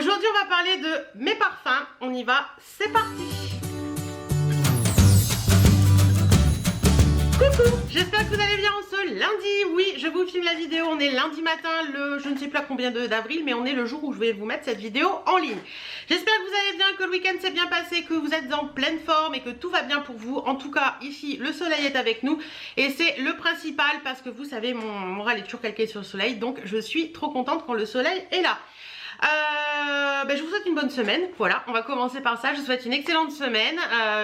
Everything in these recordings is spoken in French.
Aujourd'hui on va parler de mes parfums, on y va, c'est parti. Coucou, j'espère que vous allez bien en ce lundi. Oui, je vous filme la vidéo, on est lundi matin, je ne sais plus à combien d'avril, mais on est le jour où je vais vous mettre cette vidéo en ligne. J'espère que vous allez bien, que le week-end s'est bien passé, que vous êtes en pleine forme et que tout va bien pour vous. En tout cas, ici, le soleil est avec nous et c'est le principal parce que vous savez, mon moral est toujours calqué sur le soleil, donc je suis trop contente quand le soleil est là. Je vous souhaite une bonne semaine, voilà, on va commencer par ça, je vous souhaite une excellente semaine,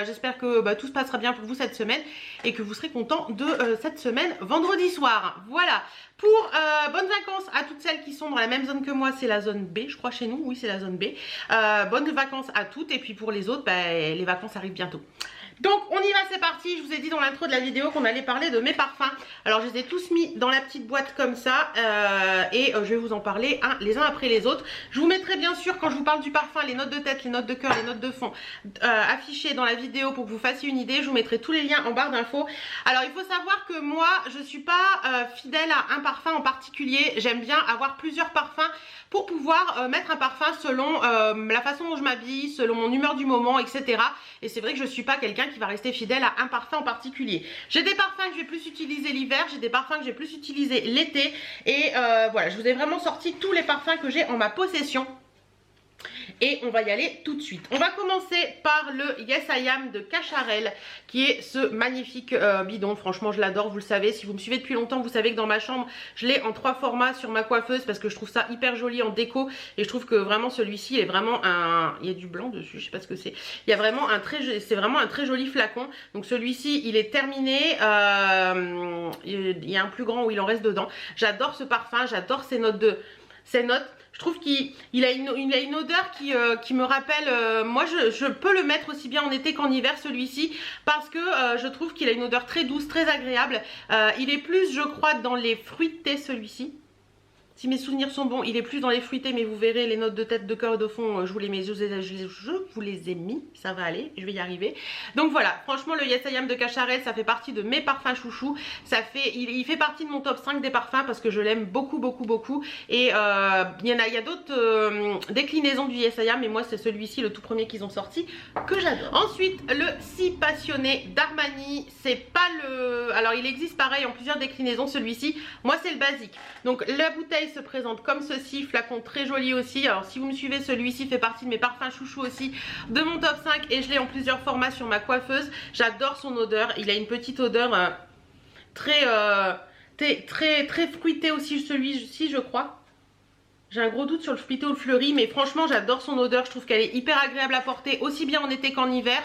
j'espère que tout se passera bien pour vous cette semaine et que vous serez content de cette semaine vendredi soir, voilà. Pour bonnes vacances à toutes celles qui sont dans la même zone que moi, c'est la zone B, je crois chez nous, oui c'est la zone B, bonnes vacances à toutes et puis pour les autres, les vacances arrivent bientôt. Donc on y va, c'est parti. Je vous ai dit dans l'intro de la vidéo qu'on allait parler de mes parfums. Alors je les ai tous mis dans la petite boîte comme ça et je vais vous en parler les uns après les autres. Je vous mettrai bien sûr quand je vous parle du parfum les notes de tête, les notes de cœur, les notes de fond affichées dans la vidéo pour que vous fassiez une idée. Je vous mettrai tous les liens en barre d'infos. Alors il faut savoir que moi je suis pas fidèle à un parfum en particulier. J'aime bien avoir plusieurs parfums pour pouvoir mettre un parfum selon la façon dont je m'habille, selon mon humeur du moment, etc. Et c'est vrai que je suis pas quelqu'un qui va rester fidèle à un parfum en particulier. J'ai des parfums que je vais plus utiliser l'hiver, j'ai des parfums que je vais plus utiliser l'été. Et voilà, je vous ai vraiment sorti tous les parfums que j'ai en ma possession. Et on va y aller tout de suite. On va commencer par le Yes I Am de Cacharel, qui est ce magnifique bidon. Franchement, je l'adore, vous le savez. Si vous me suivez depuis longtemps, vous savez que dans ma chambre, je l'ai en 3 formats sur ma coiffeuse parce que je trouve ça hyper joli en déco. Et je trouve que vraiment celui-ci est vraiment un... Il y a du blanc dessus, je sais pas ce que c'est. Il y a vraiment un très... C'est vraiment un très joli flacon. Donc celui-ci, il est terminé. Il y a un plus grand où il en reste dedans. J'adore ce parfum, j'adore ces notes de... Je trouve qu'il a une odeur qui me rappelle, moi je peux le mettre aussi bien en été qu'en hiver celui-ci parce que je trouve qu'il a une odeur très douce, très agréable. Il est plus je crois dans les fruités celui-ci. Si mes souvenirs sont bons, il est plus dans les fruités, mais vous verrez les notes de tête, de cœur et de fond, je vous les ai mis, ça va aller, je vais y arriver. Donc voilà, franchement le Yes I Am de Cacharel, ça fait partie de mes parfums chouchous, il fait partie de mon top 5 des parfums parce que je l'aime beaucoup, beaucoup, beaucoup. Et il y a d'autres déclinaisons du Yes I Am, mais moi c'est celui-ci, le tout premier qu'ils ont sorti, que j'adore. Ensuite, le Si Passionné d'Armani, c'est pas le... Alors il existe pareil en plusieurs déclinaisons, celui-ci, moi c'est le basique. Donc la bouteille se présente comme ceci, flacon très joli aussi. Alors si vous me suivez, celui-ci fait partie de mes parfums chouchous aussi de mon top 5 et je l'ai en plusieurs formats sur ma coiffeuse. J'adore son odeur, il a une petite odeur très fruitée aussi celui-ci je crois. J'ai un gros doute sur le fruité ou le fleuri, mais franchement j'adore son odeur, je trouve qu'elle est hyper agréable à porter aussi bien en été qu'en hiver.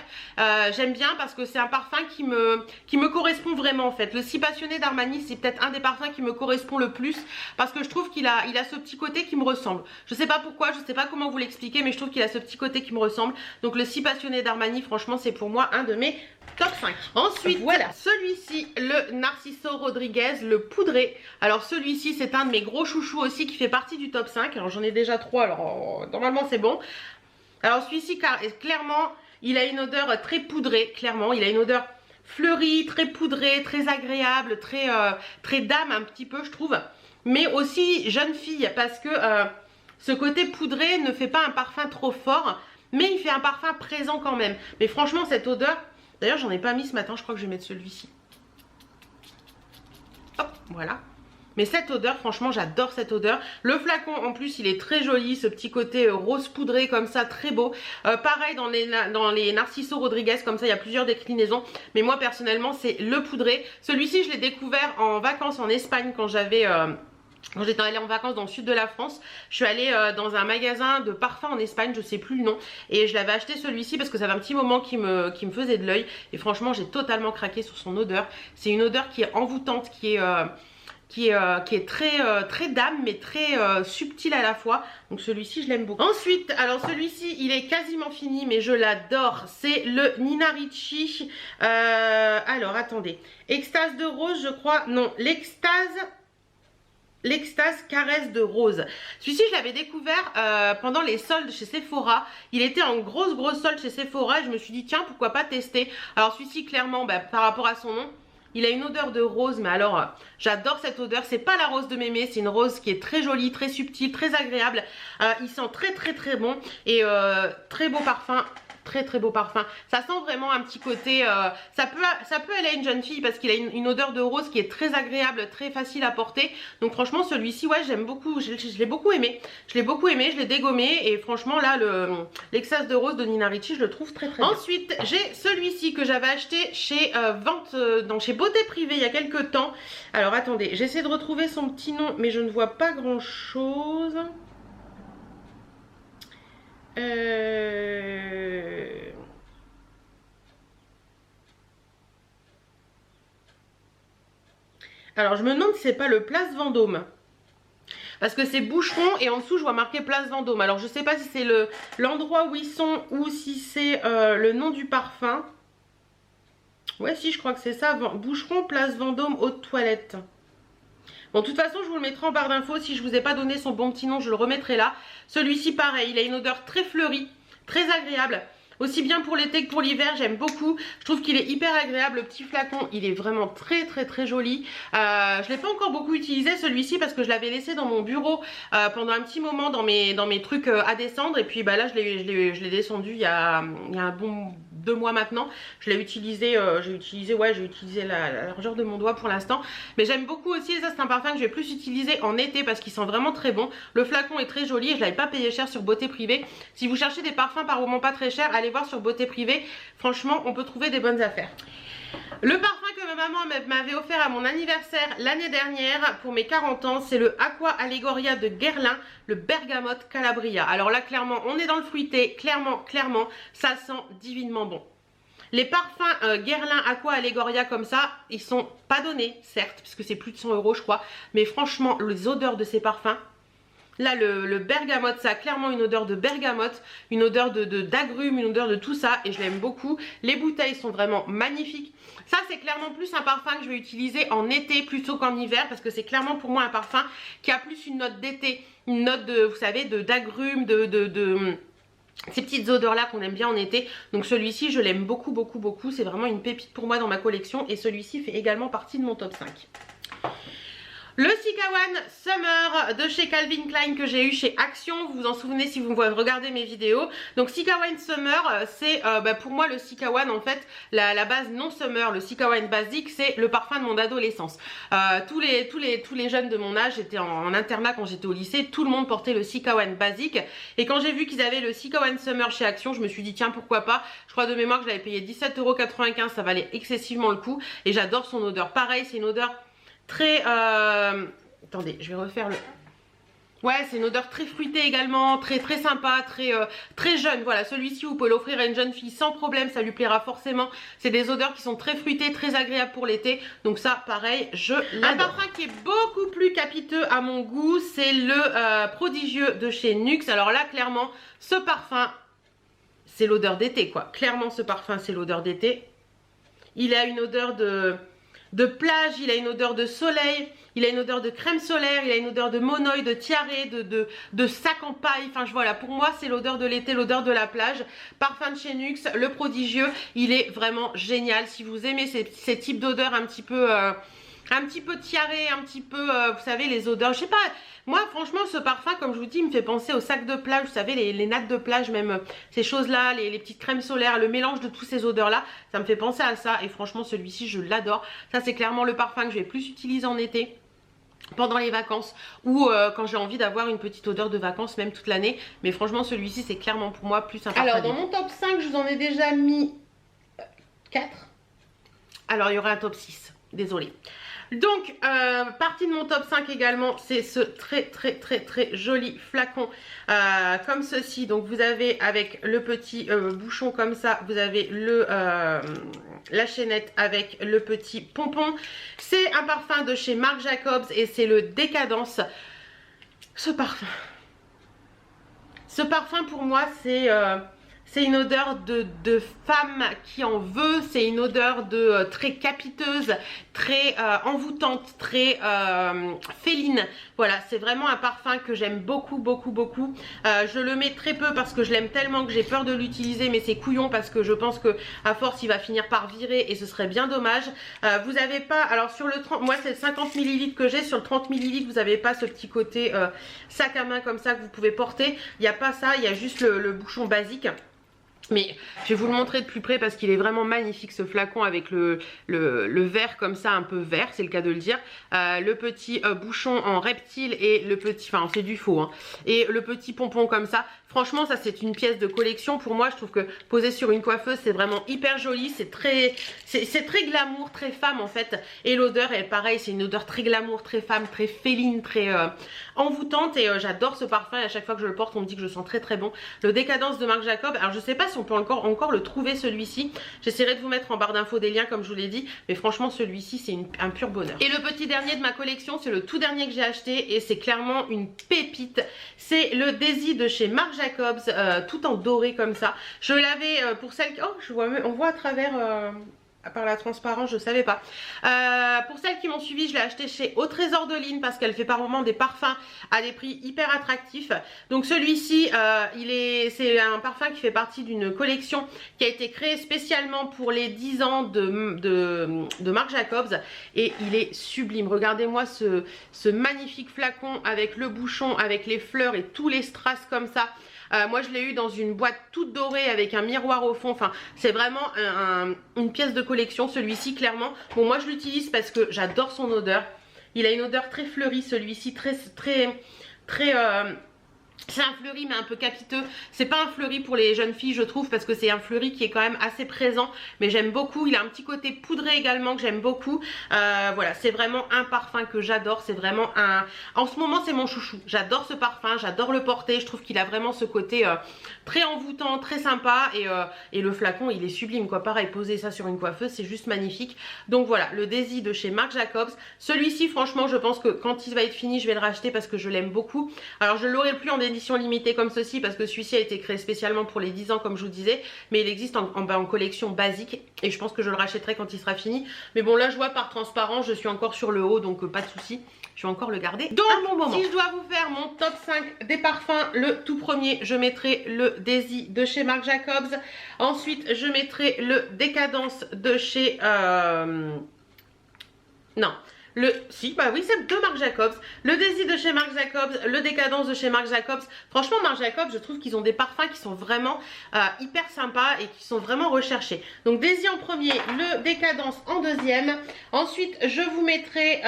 J'aime bien parce que c'est un parfum qui me correspond vraiment en fait. Le Si Passionné d'Armani, c'est peut-être un des parfums qui me correspond le plus parce que je trouve qu'il a ce petit côté qui me ressemble. Je sais pas pourquoi, je sais pas comment vous l'expliquer, mais je trouve qu'il a ce petit côté qui me ressemble. Donc le Si Passionné d'Armani, franchement c'est pour moi un de mes top 5. Ensuite, voilà, celui-ci, le Narciso Rodriguez, le poudré. Alors celui-ci, c'est un de mes gros chouchous aussi qui fait partie du top 5. Alors j'en ai déjà 3, alors normalement c'est bon. Alors celui-ci, clairement, il a une odeur très poudrée, clairement. Il a une odeur fleurie, très poudrée, très agréable, très dame un petit peu, je trouve. Mais aussi jeune fille, parce que ce côté poudré ne fait pas un parfum trop fort, mais il fait un parfum présent quand même. Mais franchement, cette odeur... D'ailleurs, j'en ai pas mis ce matin, je crois que je vais mettre celui-ci. Hop, voilà. Mais cette odeur, franchement, j'adore cette odeur. Le flacon, en plus, il est très joli, ce petit côté rose poudré comme ça, très beau. Pareil dans les Narciso Rodriguez, comme ça, il y a plusieurs déclinaisons. Mais moi, personnellement, c'est le poudré. Celui-ci, je l'ai découvert en vacances en Espagne quand j'avais... Quand j'étais allée en vacances dans le sud de la France, je suis allée dans un magasin de parfums en Espagne, je sais plus le nom, et je l'avais acheté celui-ci parce que ça fait un petit moment qui me faisait de l'œil, et franchement j'ai totalement craqué sur son odeur. C'est une odeur qui est envoûtante, qui est très dame mais très subtile à la fois. Donc celui-ci je l'aime beaucoup. Ensuite, alors celui-ci il est quasiment fini mais je l'adore, c'est le Nina Ricci. Alors attendez, extase de rose je crois, non, l'extase caresse de rose. Celui-ci je l'avais découvert pendant les soldes chez Sephora. Il était en grosse solde chez Sephora et je me suis dit tiens pourquoi pas tester. Alors celui-ci clairement par rapport à son nom, Il a une odeur de rose, mais alors j'adore cette odeur. C'est pas la rose de mémé, c'est une rose qui est très jolie, très subtile, très agréable. Il sent très bon et très beau parfum. Très beau parfum. Ça sent vraiment un petit côté, ça peut aller à une jeune fille parce qu'il a une odeur de rose qui est très agréable, très facile à porter. Donc franchement celui-ci, ouais, j'aime beaucoup, je l'ai beaucoup aimé. Je l'ai dégommé et franchement là l'extase de rose de Nina Ricci, je le trouve très bien. Ensuite j'ai celui-ci que j'avais acheté chez chez Beauté Privée il y a quelques temps. Alors attendez, j'essaie de retrouver son petit nom mais je ne vois pas grand chose. Alors je me demande si c'est pas le Place Vendôme. Parce que c'est Boucheron et en dessous je vois marqué Place Vendôme. Alors je sais pas si c'est l'endroit où ils sont ou si c'est le nom du parfum. Ouais si je crois que c'est ça. Boucheron, Place Vendôme, Haute Toilette. Bon, de toute façon, je vous le mettrai en barre d'infos. Si je vous ai pas donné son bon petit nom, je le remettrai là. Celui-ci, pareil, il a une odeur très fleurie, très agréable. Aussi bien pour l'été que pour l'hiver, j'aime beaucoup. Je trouve qu'il est hyper agréable. Le petit flacon, il est vraiment très joli. Je l'ai pas encore beaucoup utilisé celui-ci parce que je l'avais laissé dans mon bureau pendant un petit moment dans mes trucs à descendre. Et puis bah là, je l'ai descendu il y a un bon 2 mois maintenant. Je l'ai utilisé, j'ai utilisé la largeur de mon doigt pour l'instant. Mais j'aime beaucoup aussi, et ça c'est un parfum que je vais plus utiliser en été parce qu'il sent vraiment très bon. Le flacon est très joli et je l'avais pas payé cher sur Beauté Privée. Si vous cherchez des parfums par moment pas très chers, allez voir sur Beauté Privée. Franchement, on peut trouver des bonnes affaires. Le parfum que ma maman m'avait offert à mon anniversaire l'année dernière pour mes 40 ans, c'est le Aqua Allegoria de Guerlain, le Bergamote Calabria. Alors là, clairement, on est dans le fruité, clairement, ça sent divinement bon. Les parfums Guerlain Aqua Allegoria comme ça, ils sont pas donnés, certes, puisque c'est plus de 100 € je crois, mais franchement, les odeurs de ces parfums, là le bergamote, ça a clairement une odeur de bergamote, une odeur d'agrumes, une odeur de tout ça et je l'aime beaucoup. Les bouteilles sont vraiment magnifiques. Ça c'est clairement plus un parfum que je vais utiliser en été plutôt qu'en hiver parce que c'est clairement pour moi un parfum qui a plus une note d'été, une note de, vous savez, d'agrumes, ces petites odeurs là qu'on aime bien en été. Donc celui-ci je l'aime beaucoup, c'est vraiment une pépite pour moi dans ma collection et celui-ci fait également partie de mon top 5. Le Cicawan Summer de chez Calvin Klein que j'ai eu chez Action, vous vous en souvenez si vous regardez mes vidéos. Donc Cicawan Summer, c'est pour moi le Cicawan en fait, la base non Summer, le Cicawan basique, c'est le parfum de mon adolescence. Tous les jeunes de mon âge, j'étais en internat quand j'étais au lycée, tout le monde portait le Cicawan basique. Et quand j'ai vu qu'ils avaient le Cicawan Summer chez Action, je me suis dit tiens pourquoi pas. Je crois de mémoire que je l'avais payé 17,95 €, ça valait excessivement le coup. Et j'adore son odeur. Pareil, c'est une odeur très attendez, je vais refaire le... Ouais, c'est une odeur très fruitée également, très sympa, très jeune. Voilà, celui-ci vous pouvez l'offrir à une jeune fille sans problème, ça lui plaira forcément. C'est des odeurs qui sont très fruitées, très agréables pour l'été. Donc ça, pareil, je l'adore. Un parfum qui est beaucoup plus capiteux à mon goût, c'est le Prodigieux de chez Nuxe. Alors là, clairement, ce parfum, c'est l'odeur d'été quoi. Clairement, ce parfum, c'est l'odeur d'été. Il a une odeur de plage, il a une odeur de soleil, il a une odeur de crème solaire, il a une odeur de monoï, de tiaré, de sac en paille. Enfin voilà, pour moi c'est l'odeur de l'été, l'odeur de la plage. Parfum de chez Nuxe, le Prodigieux, il est vraiment génial. Si vous aimez ces types d'odeurs un petit peu tiaré, un petit peu, vous savez, les odeurs, je sais pas. Moi, franchement, ce parfum, comme je vous dis, il me fait penser aux sacs de plage, vous savez, les nattes de plage, même ces choses-là, les petites crèmes solaires, le mélange de toutes ces odeurs-là, ça me fait penser à ça. Et franchement, celui-ci, je l'adore. Ça, c'est clairement le parfum que je vais plus utiliser en été, pendant les vacances, ou quand j'ai envie d'avoir une petite odeur de vacances, même toute l'année. Mais franchement, celui-ci, c'est clairement pour moi plus un parfum. Alors, dans mon top 5, je vous en ai déjà mis 4. Alors, il y aura un top 6. Désolée. Donc, partie de mon top 5 également, c'est ce très joli flacon comme ceci. Donc, vous avez avec le petit bouchon comme ça, vous avez la chaînette avec le petit pompon. C'est un parfum de chez Marc Jacobs et c'est le Décadence. Ce parfum pour moi, c'est c'est une odeur de femme qui en veut, c'est une odeur de très capiteuse, très envoûtante, très féline. Voilà, c'est vraiment un parfum que j'aime beaucoup, beaucoup, beaucoup. Je le mets très peu parce que je l'aime tellement que j'ai peur de l'utiliser, mais c'est couillon parce que je pense que à force il va finir par virer et ce serait bien dommage. Vous avez pas, alors sur le 30, moi c'est 50 ml que j'ai, sur le 30 ml vous n'avez pas ce petit côté sac à main comme ça que vous pouvez porter. Il n'y a pas ça, il y a juste le bouchon basique. Mais je vais vous le montrer de plus près parce qu'il est vraiment magnifique ce flacon avec le verre comme ça, un peu vert, c'est le cas de le dire. Le petit bouchon en reptile et le petit, enfin c'est du faux, hein, et le petit pompon comme ça. Franchement ça c'est une pièce de collection pour moi. Je trouve que poser sur une coiffeuse c'est vraiment hyper joli. C'est très glamour, très femme en fait. Et l'odeur est pareil, c'est une odeur très glamour, très femme, très féline, très envoûtante. Et j'adore ce parfum et à chaque fois que je le porte on me dit que je sens très très bon. Le Décadence de Marc Jacob, alors je sais pas si on peut encore le trouver celui-ci. J'essaierai de vous mettre en barre d'infos des liens comme je vous l'ai dit. Mais franchement celui-ci c'est un pur bonheur. Et le petit dernier de ma collection, c'est le tout dernier que j'ai acheté et c'est clairement une pépite. C'est le Daisy de chez Marc Jacobs, tout en doré comme ça. Je l'avais pour celles qui... Oh, on voit à travers... par la transparence, je savais pas. Pour celles qui m'ont suivi, je l'ai acheté chez Au Trésor de Lynn parce qu'elle fait par moment des parfums à des prix hyper attractifs. Donc celui-ci, c'est un parfum qui fait partie d'une collection qui a été créée spécialement pour les 10 ans de Marc Jacobs et il est sublime. Regardez-moi ce magnifique flacon avec le bouchon, avec les fleurs et tous les strass comme ça. Moi je l'ai eu dans une boîte toute dorée avec un miroir au fond. Enfin c'est vraiment une pièce de collection celui-ci clairement. Bon moi je l'utilise parce que j'adore son odeur. Il a une odeur très fleurie celui-ci, très c'est un fleuri mais un peu capiteux. C'est pas un fleuri pour les jeunes filles je trouve parce que c'est un fleuri qui est quand même assez présent. Mais j'aime beaucoup, il a un petit côté poudré également que j'aime beaucoup. Voilà, c'est vraiment un parfum que j'adore. C'est vraiment un... En ce moment c'est mon chouchou. J'adore ce parfum, j'adore le porter. Je trouve qu'il a vraiment ce côté très envoûtant, très sympa. Et le flacon il est sublime quoi. Pareil, poser ça sur une coiffeuse c'est juste magnifique. Donc voilà, le Daisy de chez Marc Jacobs. Celui-ci franchement je pense que quand il va être fini je vais le racheter parce que je l'aime beaucoup. Alors je l'aurai plus en édition limitée comme ceci parce que celui-ci a été créé spécialement pour les 10 ans comme je vous disais, mais il existe en collection basique et je pense que je le rachèterai quand il sera fini. Mais bon là je vois par transparent, je suis encore sur le haut donc pas de souci, je vais encore le garder. Donc si je dois vous faire mon top 5 des parfums, le tout premier je mettrai le Daisy de chez Marc Jacobs. Ensuite je mettrai le Décadence de chez non, bah oui c'est de Marc Jacobs, le Daisy de chez Marc Jacobs, le Décadence de chez Marc Jacobs. Franchement Marc Jacobs je trouve qu'ils ont des parfums qui sont vraiment hyper sympas et qui sont vraiment recherchés. Donc Daisy en premier, le Décadence en deuxième. Ensuite je vous mettrai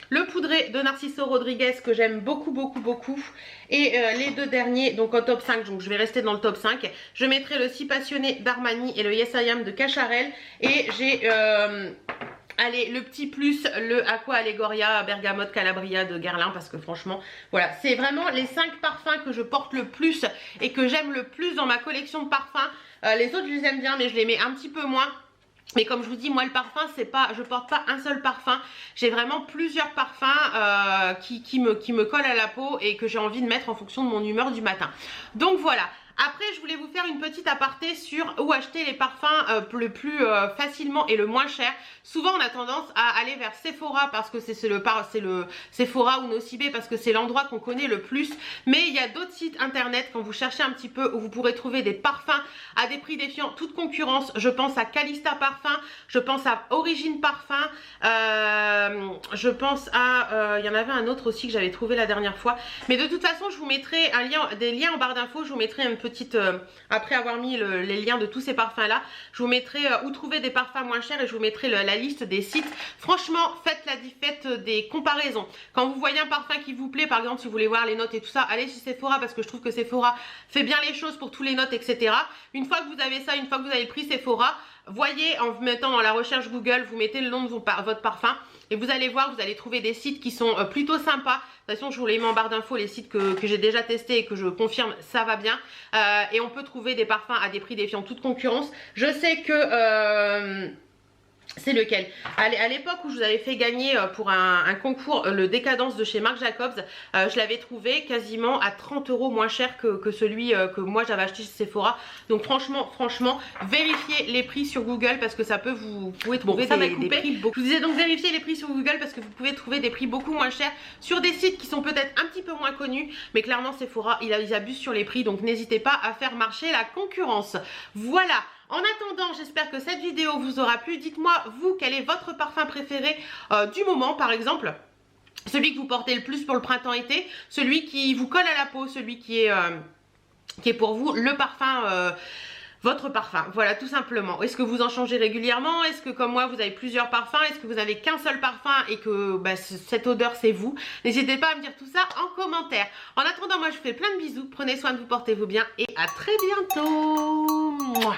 le poudré de Narciso Rodriguez que j'aime beaucoup beaucoup beaucoup. Et les deux derniers donc en top 5, donc je vais rester dans le top 5. Je mettrai le Si Passionné d'Armani et le Yes I Am de Cacharel. Et j'ai... allez, le petit plus, le Aqua Allegoria Bergamote Calabria de Guerlain parce que franchement, voilà, c'est vraiment les 5 parfums que je porte le plus et que j'aime le plus dans ma collection de parfums. Les autres, je les aime bien, mais je les mets un petit peu moins. Mais comme je vous dis, moi le parfum, c'est pas, je porte pas un seul parfum. J'ai vraiment plusieurs parfums qui me collent à la peau et que j'ai envie de mettre en fonction de mon humeur du matin. Donc voilà. Après je voulais vous faire une petite aparté sur où acheter les parfums le plus facilement et le moins cher. Souvent on a tendance à aller vers Sephora parce que c'est le Sephora ou Nocibé parce que c'est l'endroit qu'on connaît le plus. Mais il y a d'autres sites internet quand vous cherchez un petit peu où vous pourrez trouver des parfums à des prix défiant toute concurrence. Je pense à Calista Parfum, je pense à Origine Parfum, je pense à... il y en avait un autre aussi que j'avais trouvé la dernière fois. Mais de toute façon je vous mettrai des liens en barre d'infos, je vous mettrai une petite... après avoir mis les liens de tous ces parfums là, je vous mettrai où trouver des parfums moins chers et je vous mettrai la liste des sites. Franchement faites des comparaisons. Quand vous voyez un parfum qui vous plaît, par exemple si vous voulez voir les notes et tout ça, allez chez Sephora parce que je trouve que Sephora fait bien les choses pour tous les notes etc. Une fois que vous avez ça, une fois que vous avez le prix Sephora, voyez en vous mettant dans la recherche Google, vous mettez le nom de votre parfum et vous allez voir, vous allez trouver des sites qui sont plutôt sympas. De toute façon je vous les mets en barre d'infos, les sites que j'ai déjà testés et que je confirme ça va bien. Et on peut trouver des parfums à des prix défiant toute concurrence. Je sais que C'est lequel? À l'époque où je vous avais fait gagner pour un concours le Décadence de chez Marc Jacobs, je l'avais trouvé quasiment à 30 € moins cher que celui que moi j'avais acheté chez Sephora. Donc franchement, vérifiez les prix sur Google parce que ça peut vous pouvez trouver des prix beaucoup. Je vous disais donc vérifiez les prix sur Google parce que vous pouvez trouver des prix beaucoup moins chers sur des sites qui sont peut-être un petit peu moins connus, mais clairement Sephora ils abusent sur les prix, donc n'hésitez pas à faire marcher la concurrence. Voilà. En attendant, j'espère que cette vidéo vous aura plu. Dites-moi, vous, quel est votre parfum préféré du moment, par exemple. Celui que vous portez le plus pour le printemps-été, celui qui vous colle à la peau, celui qui est pour vous le parfum... votre parfum, voilà, tout simplement. Est-ce que vous en changez régulièrement? Est-ce que comme moi vous avez plusieurs parfums? Est-ce que vous avez qu'un seul parfum et que cette odeur c'est vous? N'hésitez pas à me dire tout ça en commentaire. En attendant, moi je vous fais plein de bisous, prenez soin de vous, portez-vous bien et à très bientôt. Mouah.